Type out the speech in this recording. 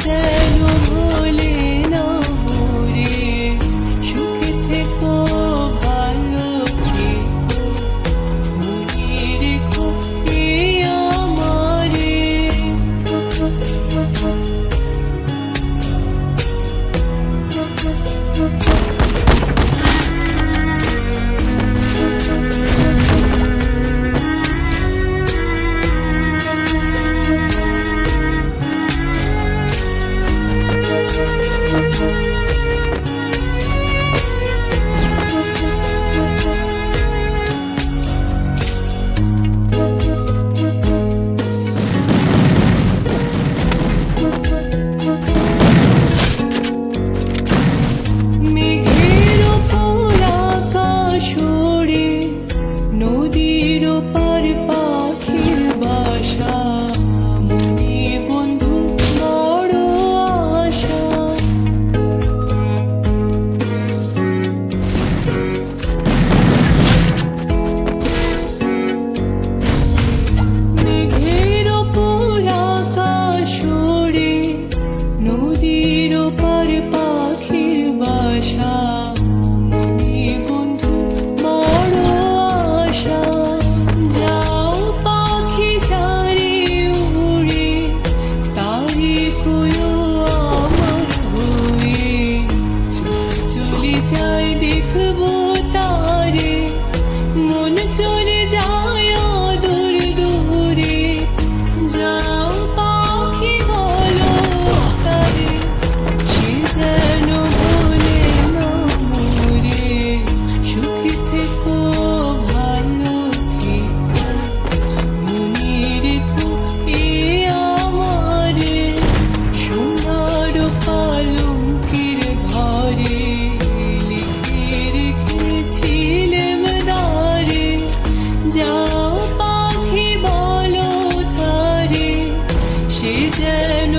যেন ভোলে না মোরে, সুখে থেকো ভালো থেকো, মনে রেখো এ আমারে। মেঘের ওপর আকাশ ওড়ে, নদীর ওপার পাখির বাসা, মনে বন্ধু বড় আশা। মেঘের ওপর আকাশ ওড়ে, নদীর ওপার পাখির বাসা, মনে বন্ধু বড় আশা। যাও পাখি ছাড়ে উড়ে, তারি কুলো আমার হয়ে, চলে যায় দেখবো তারে, মন চলে যায় দূর দূরে। যাও পাখি বলো তারে, সে যেন ভোলে না মোরে, সুখে থেকো ভালো থেকো, মনে রেখো এ আমারে। সোনার পালঙ্কের ঘরে লিখে রেখেছিলাম দ্বারে, যাও পাখি বলো তারে, সে যেন